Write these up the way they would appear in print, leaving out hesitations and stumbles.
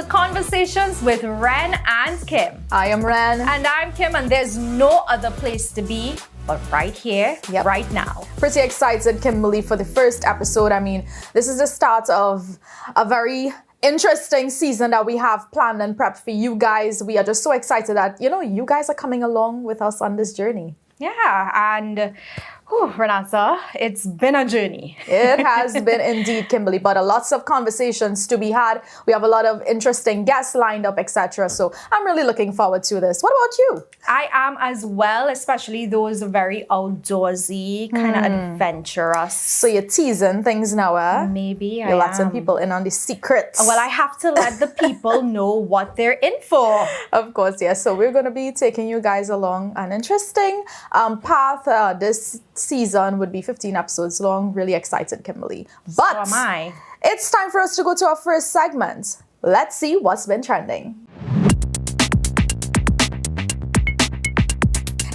Conversations with Ren and Kim. I am Ren. And I'm Kim, and there's no other place to be but right here, right now. Pretty excited, Kimberly, for the first episode. I mean, this is the start of a very interesting season that we have planned and prepped for you guys. We are just so excited that, you guys are coming along with us on this journey. Yeah, and Renata, it's been a journey. It has been indeed, Kimberly, but lots of conversations to be had. We have a lot of interesting guests lined up, etc. So I'm really looking forward to this. What about you? I am as well, especially those very outdoorsy, kind of adventurous. So you're teasing things now, eh? Maybe you're letting people in on the secrets. Well, I have to let the people know what they're in for. Of course, yes. So we're going to be taking you guys along an interesting path. This season would be 15 episodes long. Really excited, Kimberly. But so am I. It's time for us to go to our first segment. Let's see what's been trending.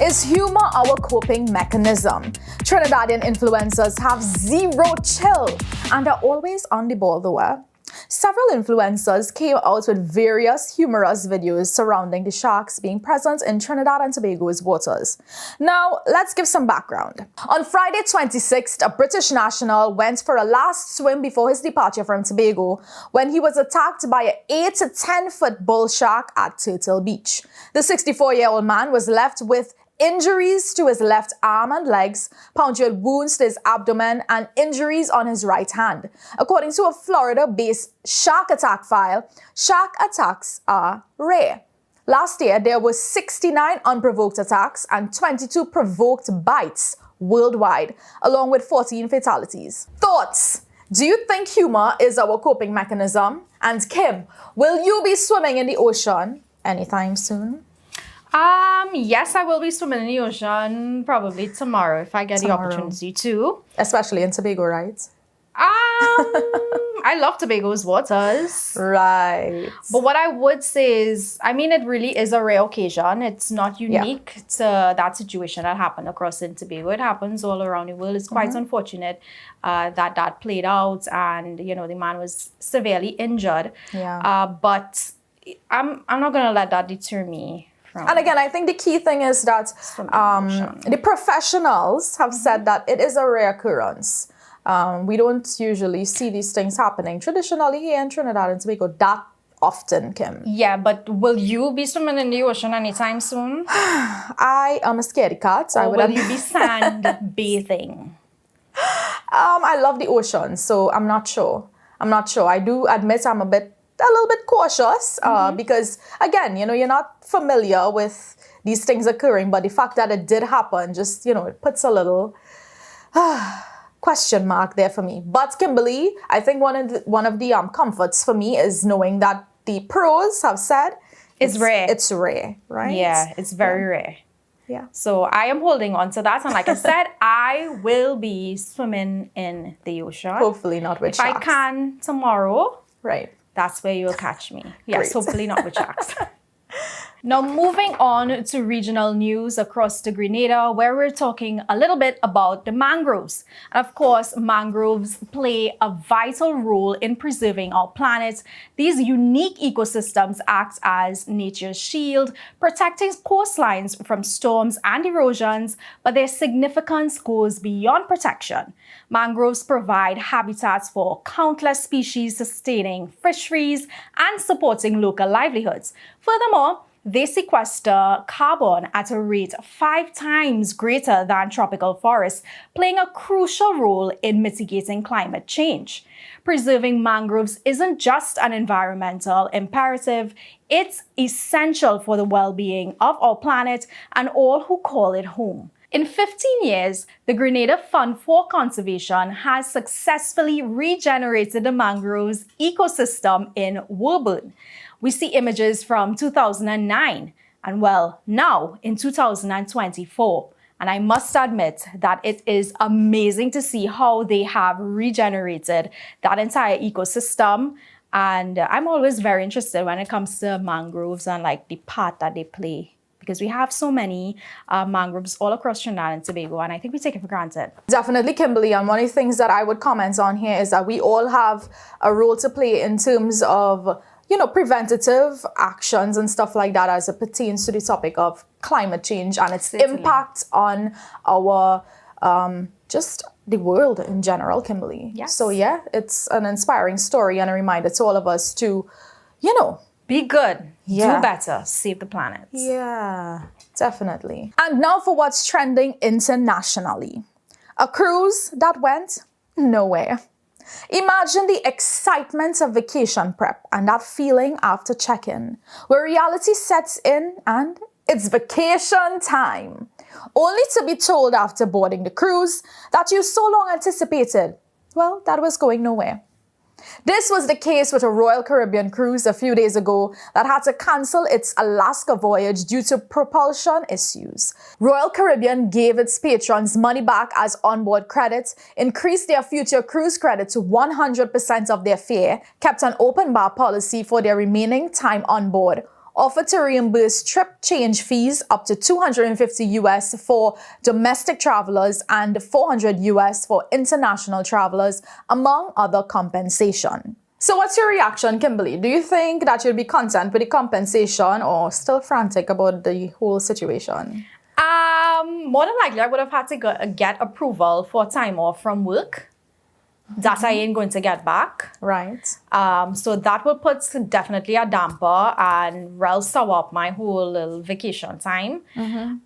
Is humor our coping mechanism? Trinidadian influencers have zero chill and are always on the ball though. Several influencers came out with various humorous videos surrounding the sharks being present in Trinidad and Tobago's waters. Now, let's give some background. On Friday 26th, a British national went for a last swim before his departure from Tobago when he was attacked by an 8 to 10 foot bull shark at Turtle Beach. The 64-year-old man was left with injuries to his left arm and legs, punctured wounds to his abdomen, and injuries on his right hand. According to a Florida-based shark attack file, shark attacks are rare. Last year, there were 69 unprovoked attacks and 22 provoked bites worldwide, along with 14 fatalities. Thoughts? Do you think humor is our coping mechanism? And Kim, will you be swimming in the ocean anytime soon? Yes, I will be swimming in the ocean probably tomorrow if I get the opportunity to. Especially in Tobago, right? I love Tobago's waters. Right. But what I would say is, it really is a rare occasion. It's not unique to that situation that happened across in Tobago. It happens all around the world. It's quite unfortunate that played out and, the man was severely injured. Yeah. But I'm not going to let that deter me. And again, I think the key thing is that the professionals have said that it is a rare occurrence. We don't usually see these things happening traditionally here in Trinidad and Tobago that often, Kim. Yeah, but will you be swimming in the ocean anytime soon? I am a scaredy cat. Or will you be sand bathing? I love the ocean, so I'm not sure. I do admit I'm a little bit cautious because, again, you're not familiar with these things occurring, but the fact that it did happen just, it puts a little question mark there for me. But Kimberly, I think one of the comforts for me is knowing that the pros have said it's rare. It's rare, right? Yeah, it's very rare. Yeah. So I am holding on to that. And like I said, I will be swimming in the ocean. Hopefully not with sharks. If I can tomorrow. Right. That's where you'll catch me. Yes, Great. hopefully not with sharks. Now, moving on to regional news across the Grenada, where we're talking a little bit about the mangroves. Of course, mangroves play a vital role in preserving our planet. These unique ecosystems act as nature's shield, protecting coastlines from storms and erosions, but their significance goes beyond protection. Mangroves provide habitats for countless species, sustaining fisheries and supporting local livelihoods. Furthermore, they sequester carbon at a rate 5 times greater than tropical forests, playing a crucial role in mitigating climate change. Preserving mangroves isn't just an environmental imperative, it's essential for the well-being of our planet and all who call it home. In 15 years, the Grenada Fund for Conservation has successfully regenerated the mangroves ecosystem in Woburn. We see images from 2009 and well, now in 2024. And I must admit that it is amazing to see how they have regenerated that entire ecosystem. And I'm always very interested when it comes to mangroves and like the part that they play, because we have so many mangroves all across Trinidad and Tobago, and I think we take it for granted. Definitely, Kimberly. And one of the things that I would comment on here is that we all have a role to play in terms of, preventative actions and stuff like that as it pertains to the topic of climate change and its impact on our, just the world in general, Kimberly. Yes. So yeah, it's an inspiring story and a reminder to all of us to, be good, Yeah. do better, save the planet. Yeah, definitely. And now for what's trending internationally. A cruise that went nowhere. Imagine the excitement of vacation prep and that feeling after check-in, where reality sets in and it's vacation time. Only to be told after boarding the cruise that you so long anticipated, well, that was going nowhere. This was the case with a Royal Caribbean cruise a few days ago that had to cancel its Alaska voyage due to propulsion issues. Royal Caribbean gave its patrons money back as onboard credits, increased their future cruise credit to 100% of their fare, kept an open bar policy for their remaining time on board, offered to reimburse trip change fees up to $250 US for domestic travelers and $400 US for international travelers, among other compensation. So what's your reaction, Kimberly? Do you think that you'll be content with the compensation or still frantic about the whole situation? More than likely, I would have had to get approval for time off from work that I ain't going to get back. Right. So that will put definitely a damper and rel sour up my whole little vacation time. It's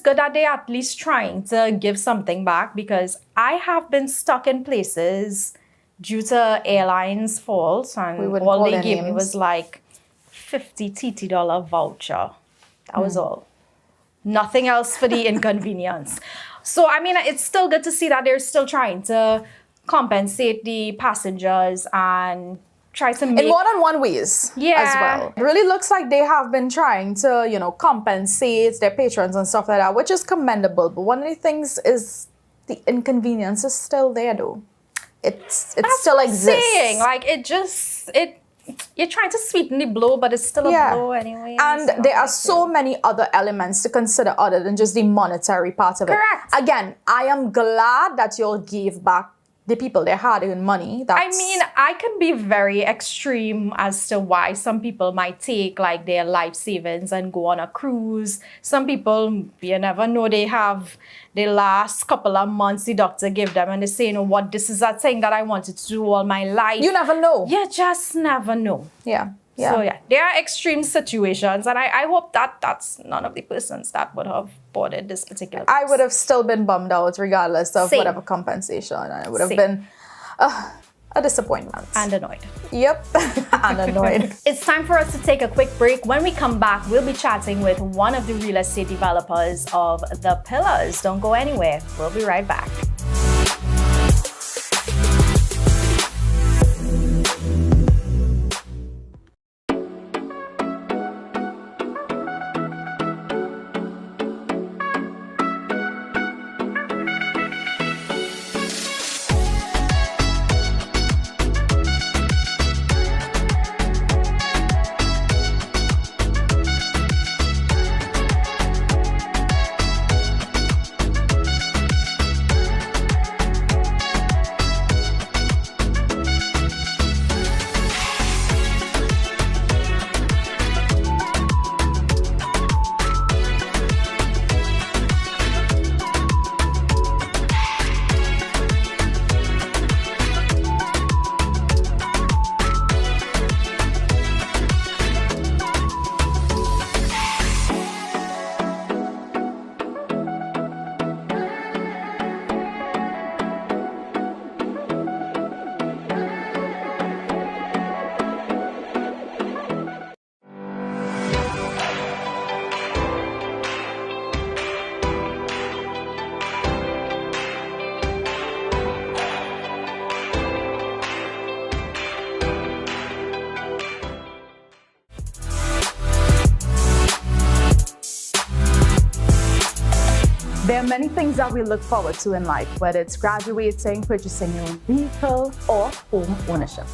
good that they're at least trying to give something back, because I have been stuck in places due to airlines' faults, and all they gave me was like $50 TT voucher. That was all. Nothing else for the inconvenience. So, it's still good to see that they're still trying to compensate the passengers and try to make... in more than one ways as Yeah. well. It really looks like they have been trying to, compensate their patrons and stuff like that, which is commendable. But one of the things is the inconvenience is still there, though. It still exists. Saying. You're trying to sweeten the blow, but it's still a blow anyway. And there are so many other elements to consider other than just the monetary part of it. Correct. Again, I am glad that you all gave back the people their hard-earned money. I can be very extreme as to why some people might take like their life savings and go on a cruise. Some people, you never know, they have the last couple of months the doctor gave them and they say, this is a thing that I wanted to do all my life. You never know. You just never know. Yeah. So there are extreme situations, and I hope that that's none of the persons that would have boarded this particular cruise. I would have still been bummed out regardless of Same. whatever compensation. And it would have Same. been a disappointment. And annoyed. Yep. And annoyed. It's time for us to take a quick break. When we come back, we'll be chatting with one of the real estate developers of The Pillars. Don't go anywhere. We'll be right back. There are many things that we look forward to in life, whether it's graduating, purchasing your own vehicle, or home ownership.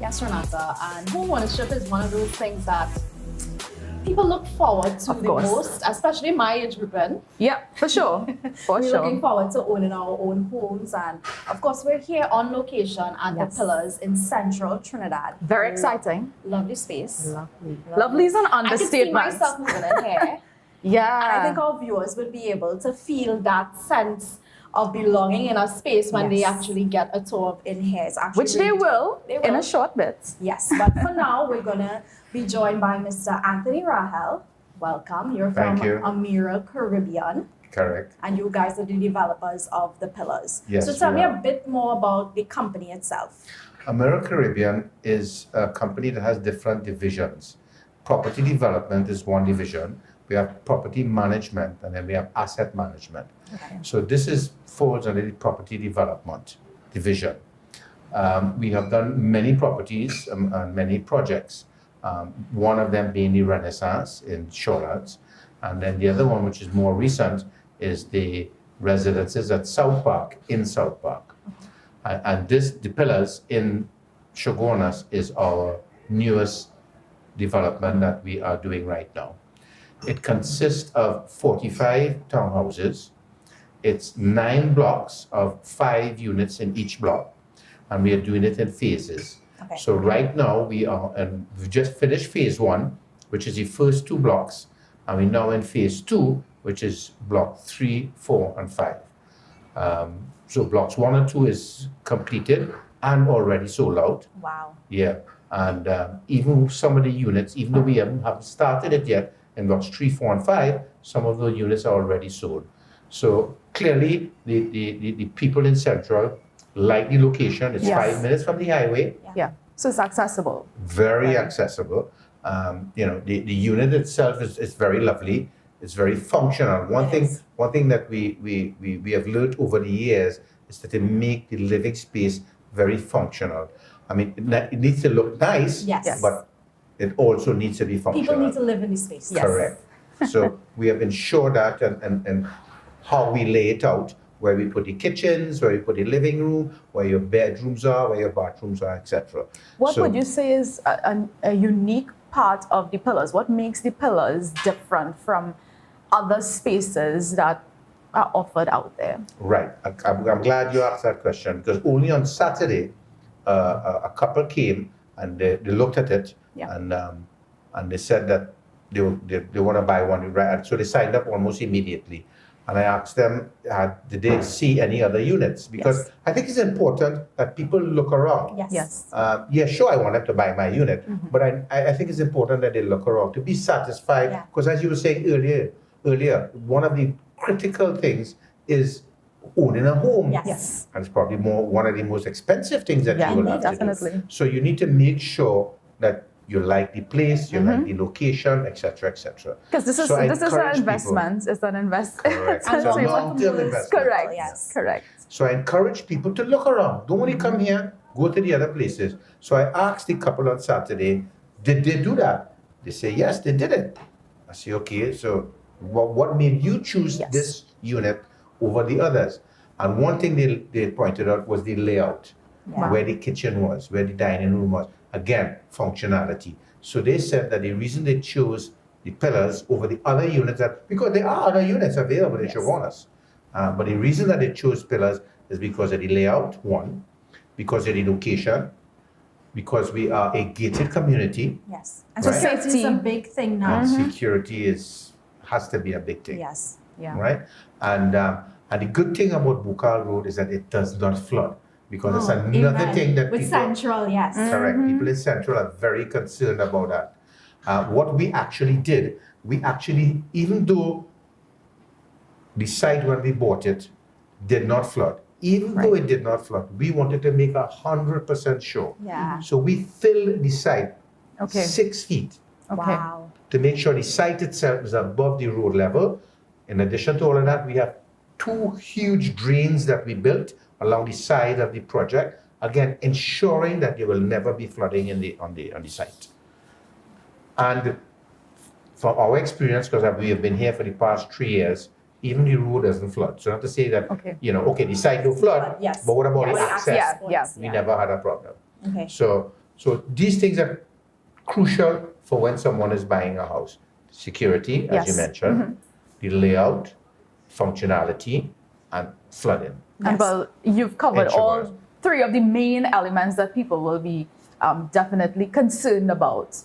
Yes, Renata, and home ownership is one of those things that people look forward to Of the course. most, especially my age group. Yeah, for sure. For We're sure. looking forward to owning our own homes, and of course, we're here on location at Yes. the Pillars in Central Trinidad. Very exciting. Lovely space. Lovely is an I can see understatement. myself moving in here. Yeah. And I think our viewers would be able to feel that sense of belonging in a space when they Yes. actually get a tour of in here. It's actually Which they really- will They in will. a short bit. Yes, but for now, we're gonna be joined by Mr. Anthony Rahel. Welcome. You're from Thank you. Amira Caribbean, Correct. and you guys are the developers of the Pillars. Yes, So tell we me are. a bit more about the company itself. Amira Caribbean is a company that has different divisions. Property development is one division. We have property management, and then we have asset management. Okay. So this falls under the property development division. We have done many properties and many projects. One of them being the Renaissance in Shorelands, and then the other one, which is more recent, is the residences at South Park in South Park. And the Pillars in Shogonas is our newest development that we are doing right now. It consists of 45 townhouses. It's 9 blocks of 5 units in each block, and we are doing it in phases. Okay. So right now we've just finished phase 1, which is the first 2 blocks, and we're now in phase 2, which is block 3, 4, and 5. So blocks 1 and 2 is completed and already sold out. Wow. Yeah, and even some of the units, even though we haven't started it yet, in blocks 3, 4, and 5, some of those units are already sold. So clearly, the people in Central like the location. It's Yes. 5 minutes from the highway, Yeah. So it's accessible. very accessible. The unit itself is very lovely. It's very functional. One thing that we have learned over the years is that they make the living space very functional. I mean, it needs to look nice, Yes. but it also needs to be functional. People need to live in this space. Yes. Correct. So we have ensured that and how we lay it out, where we put the kitchens, where we put the living room, where your bedrooms are, where your bathrooms are, etc. What So- would you say is a unique part of the Pillars? What makes the Pillars different from other spaces that are offered out there? Right. I'm glad you asked that question, because only on Saturday, a couple came and they looked at it, Yeah. and they said that they want to buy one. Right. So they signed up almost immediately. And I asked them, did they see any other units? Because Yes. I think it's important that people look around. Yes. Yes. Yeah, sure, I want them to buy my unit, but I think it's important that they look around to be satisfied. Yeah. Because as you were saying earlier, one of the critical things is owning a home. Yes. Yes. And it's probably one of the most expensive things that Yeah, you will have definitely. to do. So you need to make sure that you like the place, you like the location, etc., etc. Because this is So I an encourage investment. It's an investment. Correct. And It's a long-term long-term investment. Correct. Yes. Correct. So I encourage people to look around. Don't only come here, go to the other places. So I asked the couple on Saturday, did they do that? They say, yes, they did it. I say, okay, so what made you choose Yes. this unit over the others? And one thing they pointed out was the layout, Yeah. where the kitchen was, where the dining room was. Again, functionality. So they said that the reason they chose the Pillars over the other units, because there are other units available in Yes. Chaguanas. But the reason that they chose Pillars is because of the layout, one, because of the location, because we are a gated community, Yes. And Right. security is a Safety. big thing now. and security has to be a big thing, Yes. Yeah. right? And the good thing about Bukal Road is that it does not flood, because it's Oh, another amen. thing that With people, Central, yes. correct, people in Central are very concerned about that. What we actually did, even though the site when we bought it did not flood, even though it did not flood, we wanted to make 100% sure. Yeah. So we filled the site Okay. 6 feet Okay. Wow. to make sure the site itself is above the road level. In addition to all of that, we have 2 huge drains that we built along the side of the project, again ensuring that there will never be flooding on the site. And from our experience, because we have been here for the past 3 years, even the road doesn't flood. So not to say that, Okay. the site will flood, Yes. but what about Yes. the access? Yeah. We never had a problem. Okay. So these things are crucial for when someone is buying a house. Security, as you Yes. mentioned, the layout, functionality, and flooding. And well, you've covered all HOAs. 3 of the main elements that people will be definitely concerned about.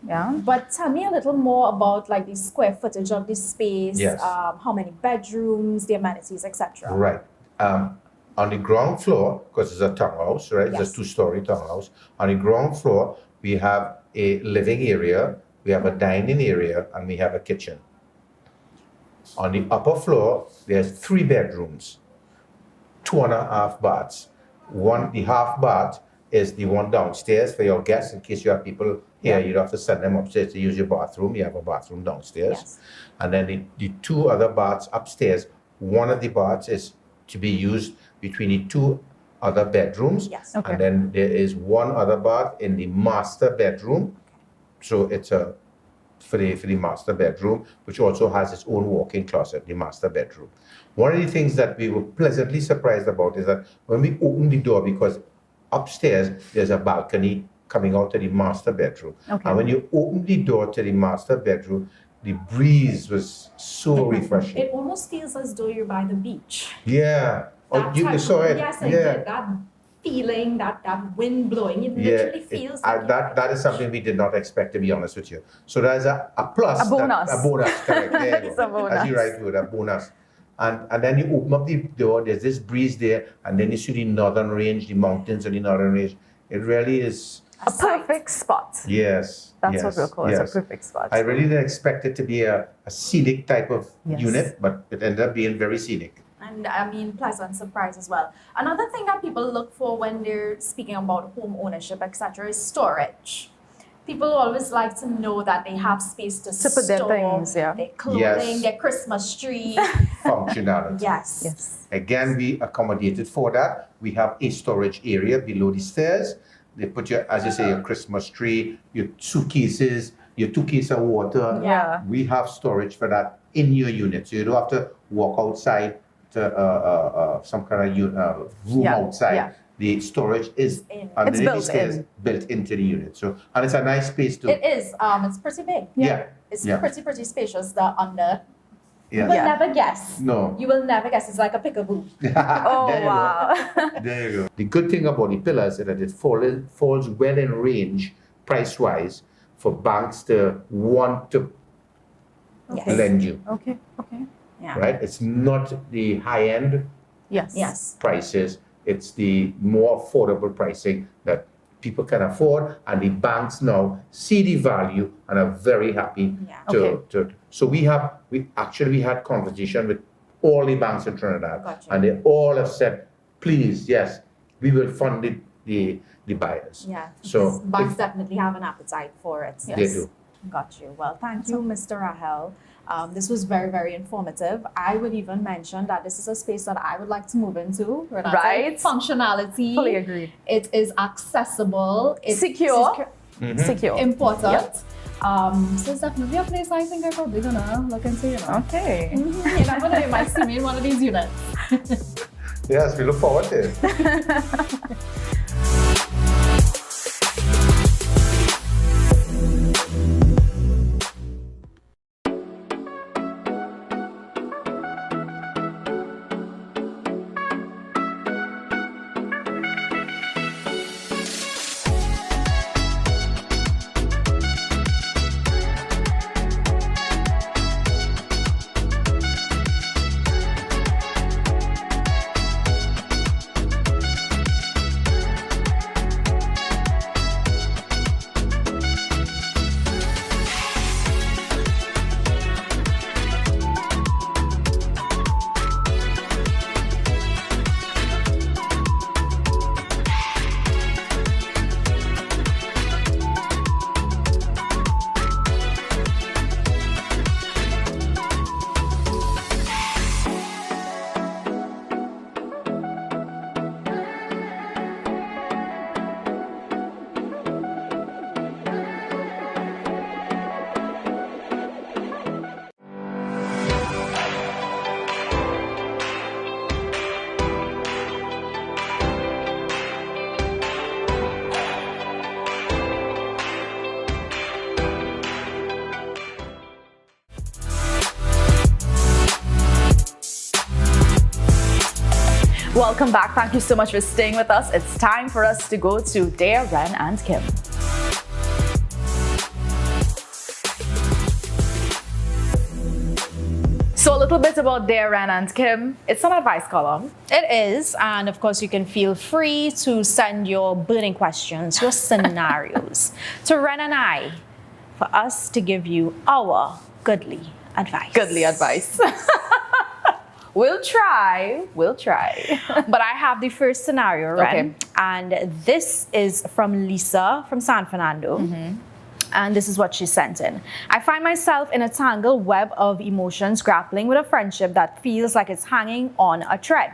Yeah. But tell me a little more about like the square footage of the space, Yes. how many bedrooms, the amenities, etc. Right. On the ground floor, because it's a townhouse, right? Yes. It's a 2-story townhouse. On the ground floor, we have a living area, we have a dining area, and we have a kitchen. On the upper floor, there's 3 bedrooms, 2.5 baths. The half bath is the one downstairs for your guests, in case you have people here, you don't have to send them upstairs to use your bathroom. You have a bathroom downstairs. Yes. And then the 2 other baths upstairs, one of the baths is to be used between the 2 other bedrooms. Yes. Okay. And then there is one other bath in the master bedroom. So it's for the master bedroom, which also has its own walk-in closet, the master bedroom. One of the things that we were pleasantly surprised about is that when we opened the door, because upstairs there's a balcony coming out to the master bedroom. Okay. And when you open the door to the master bedroom, the breeze was so refreshing. It almost feels as though you're by the beach. Yeah. Oh, That you type saw of- it? Yes, I Yeah. did. That feeling, that wind blowing, it literally feels like that is something we did not expect, to be honest with you. So there's a plus. A bonus. A bonus, correct. There you It's go. a bonus. As you right word, a bonus. And then you open up the door, there's this breeze there, and then you see the northern range, the mountains of the northern range. It really is, A perfect spot. yes. That's yes, what we'll call it, yes. a perfect spot. I really didn't expect it to be a scenic type of Yes. unit, but it ended up being very scenic. and I mean pleasant surprise as well. Another thing that people look for when they're speaking about home ownership, etc., is storage. People always like to know that they have space to put their store things, yeah. their clothing, Yes. their Christmas tree. Functionality. Yes. Yes. Again, we accommodated for that. We have a storage area below the stairs. They put your, as you say, your Christmas tree, your suitcases, your 2 cases of water. Yeah. We have storage for that in your unit. So you don't have to walk outside to some kind of room Yeah, outside. yeah. The storage is In. underneath built the stairs, in. built into the unit. So, and it's a nice space too. It is. It's pretty big. Yeah. It's Yeah. pretty spacious. The under. You Yeah. will Yeah. never guess. No. You will never guess. It's like a peekaboo. Oh, There you go. wow. There you go. The good thing about the pillars is that it falls well in range, price-wise, for banks to want to Yes. lend you, Okay. Okay. Yeah. right? It's not the high-end Yes. Yes. prices, it's the more affordable pricing that people can afford, and the banks now see the value and are very happy Yeah. Okay. so we had conversation with all the banks in Trinidad, Gotcha. and they all have said, please, yes, we will fund the buyers. Yeah. So because banks if- definitely have an appetite for it. They do. Got you. Well, thank you, Mr. Rahel. This was very, very informative. I would even mention that this is a space that I would like to move into. When I say Right. Functionality. Fully agreed. It is accessible. It's Secure. Mhm. Secure. important. Yep. So it's definitely a place I think I'm probably gonna look into, you know. Okay. You never know, you might see me in one of these units. Yes, we look forward to it. Welcome back. Thank you so much for staying with us. It's time for us to go to Dear Ren and Kim. So a little bit about Dear Ren and Kim. It's an advice column. It is, and of course you can feel free to send your burning questions, your scenarios to Ren and I for us to give you our goodly advice. Goodly advice. We'll try. But I have the first scenario, Ren, and this is from Lisa from San Fernando. And this is what she sent in. I find myself in a tangled web of emotions, grappling with a friendship that feels like it's hanging on a thread.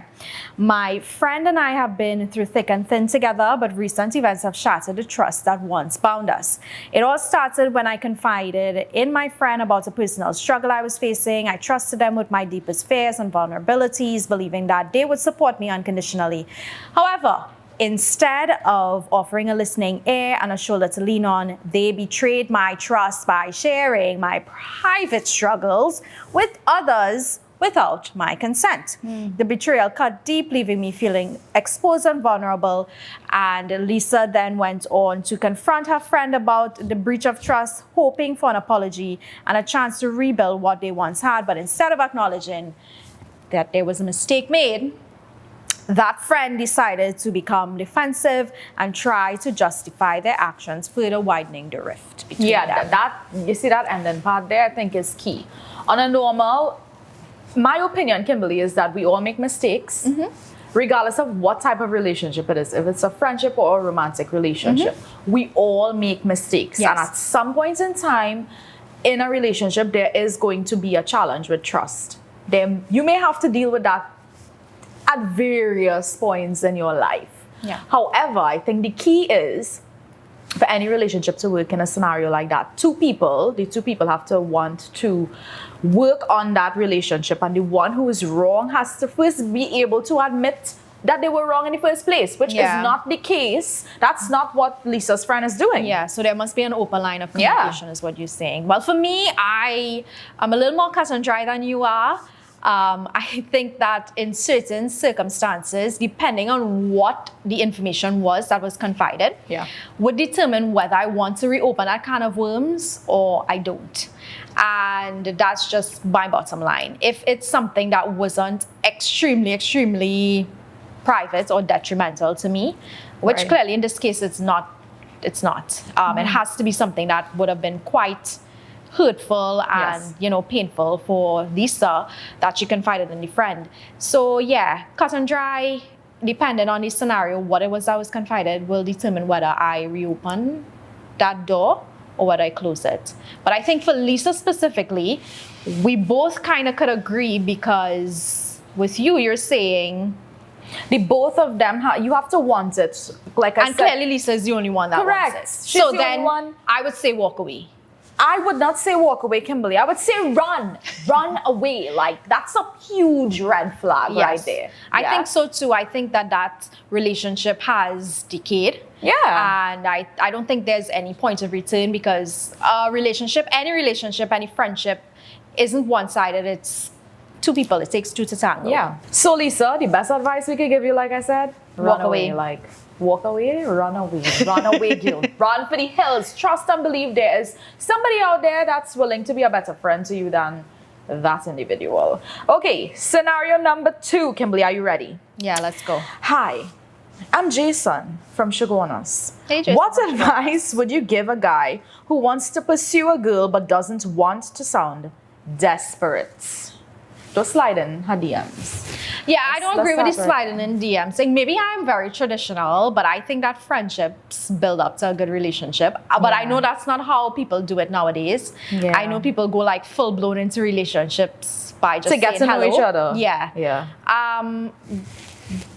My friend and I have been through thick and thin together, but recent events have shattered the trust that once bound us. It all started when I confided in my friend about a personal struggle I was facing. I trusted them with my deepest fears and vulnerabilities, believing that they would support me unconditionally. However, instead of offering a listening ear and a shoulder to lean on, they betrayed my trust by sharing my private struggles with others without my consent. The betrayal cut deep, leaving me feeling exposed and vulnerable. And Lisa then went on to confront her friend about the breach of trust, hoping for an apology and a chance to rebuild what they once had. But instead of acknowledging that there was a mistake made, that friend decided to become defensive and try to justify their actions, further widening the rift between them. that you see that ending part there, I think is key. On a normal, my opinion, Kimberly, is that we all make mistakes, regardless of what type of relationship it is. If it's a friendship or a romantic relationship, we all make mistakes. Yes. And at some point in time in a relationship, there is going to be a challenge with trust. Then you may have to deal with that at various points in your life. Yeah. However, I think the key is for any relationship to work in a scenario like that, the two people have to want to work on that relationship, and the one who is wrong has to first be able to admit that they were wrong in the first place, which is not the case. That's not what Lisa's friend is doing. Yeah, so there must be an open line of communication is what you're saying. Well, for me, I am a little more cut and dry than you are. I think that in certain circumstances, depending on what the information was that was confided, would determine whether I want to reopen that can of worms or I don't. And that's just my bottom line. If it's something that wasn't extremely private or detrimental to me, which clearly in this case it's not. It has to be something that would have been quite hurtful and painful for Lisa that she confided in the friend. So cut and dry, depending on the scenario, what it was that was confided will determine whether I reopen that door or whether I close it. But I think for Lisa specifically, we both kind of could agree, because with you're saying the both of them, you have to want it. Like I said, and clearly Lisa is the only one that correct. wants it. She's So the then only one. I would say walk away. I would not say walk away, Kimberly. I would say run away. Like, that's a huge red flag right there. I think so too. I think that relationship has decayed. Yeah. And I don't think there's any point of return, because any relationship, any friendship isn't one-sided. It's two people. It takes two to tango. Yeah. So Lisa, the best advice we could give you, like I said, Walk away. Walk away, run away, girl. Run for the hills. Trust and believe there is somebody out there that's willing to be a better friend to you than that individual. Okay, scenario number 2. Kimberly, are you ready? Yeah, let's go. Hi, I'm Jason from Sugarnas. Hey, Jason. What advice would you give a guy who wants to pursue a girl but doesn't want to sound desperate? Just slide in her DMs. Yeah, I don't agree with the start sliding in DMs. Saying maybe I'm very traditional, but I think that friendships build up to a good relationship. But I know that's not how people do it nowadays. Yeah. I know people go like full blown into relationships by just To get saying to know hello. each other. Yeah.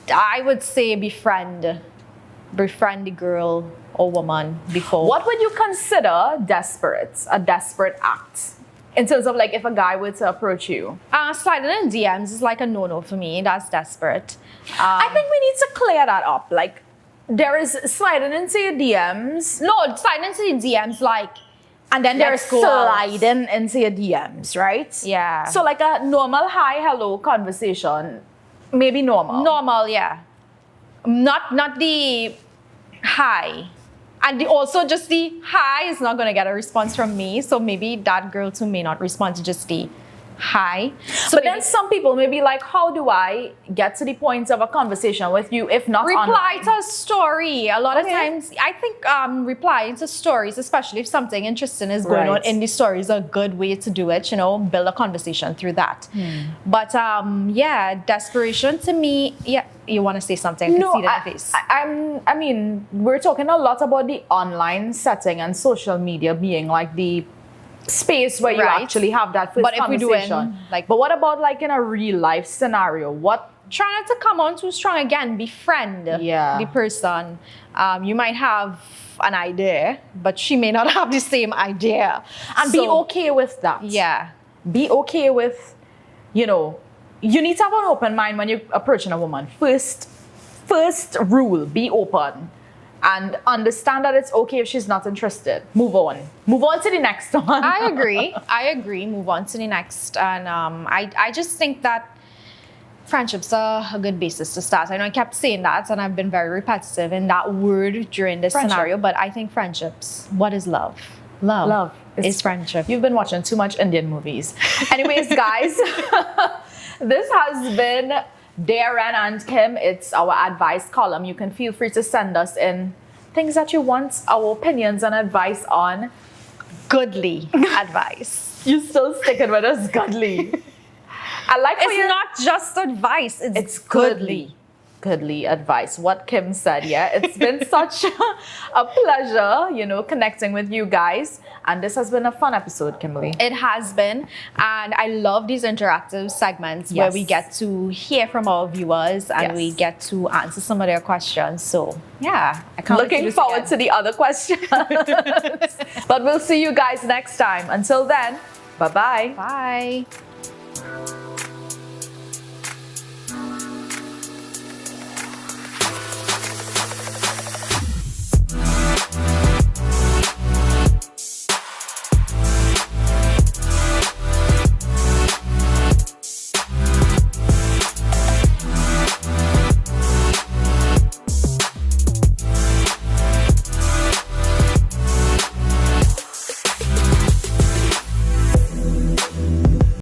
I would say befriend the girl or woman before. What would you consider desperate? A desperate act? In terms of like if a guy were to approach you? Sliding in DMs is like a no-no for me. That's desperate. I think we need to clear that up. Like, there is sliding into your DMs. No, sliding into the DMs like, And then there's Let's go out. sliding into your DMs, right? Yeah. So like a normal hi, hello conversation maybe normal. Normal, yeah. Not the hi. And also just the hi is not going to get a response from me. So maybe that girl too may not respond to just the hi. So But then some people may be like, how do I get to the point of a conversation with you if not reply online? to a story. A lot of Okay. times, I think replying to stories, especially if something interesting is going on Right. in the story, is a good way to do it. Build a conversation through that. But yeah, desperation to me. Yeah, you want to say something? I can see it in the face. I mean, we're talking a lot about the online setting and social media being like the space where you Right. actually have that first But if we do it, conversation. like- but what about like in a real life scenario? What? Try not to come on too strong again. Befriend Yeah. the person. You might have an idea, but she may not have the same idea. And be So, okay with that. Yeah. Be okay with, you need to have an open mind when you're approaching a woman. First rule, be open. And understand that it's okay if she's not interested. Move on. Move on to the next one. I agree. Move on to the next. And I just think that friendships are a good basis to start. I know I kept saying that, and I've been very repetitive in that word during this Friendship. scenario, but I think friendships, what is love? Love is friendship. You've been watching too much Indian movies. Anyways, guys, this has been Dear Ren and Kim. It's our advice column. You can feel free to send us in things that you want our opinions and advice on. Goodly advice. You still sticking with us, godly. I like how It's you're not just advice, it's goodly advice, what Kim said. Yeah, it's been such a pleasure connecting with you guys, and this has been a fun episode, Kimberly. It has been, and I love these interactive segments where Yes. we get to hear from our viewers and Yes. we get to answer some of their questions. So yeah, I can't wait to do Looking this forward again. to the other questions. But we'll see you guys next time. Until then, bye-bye. Bye.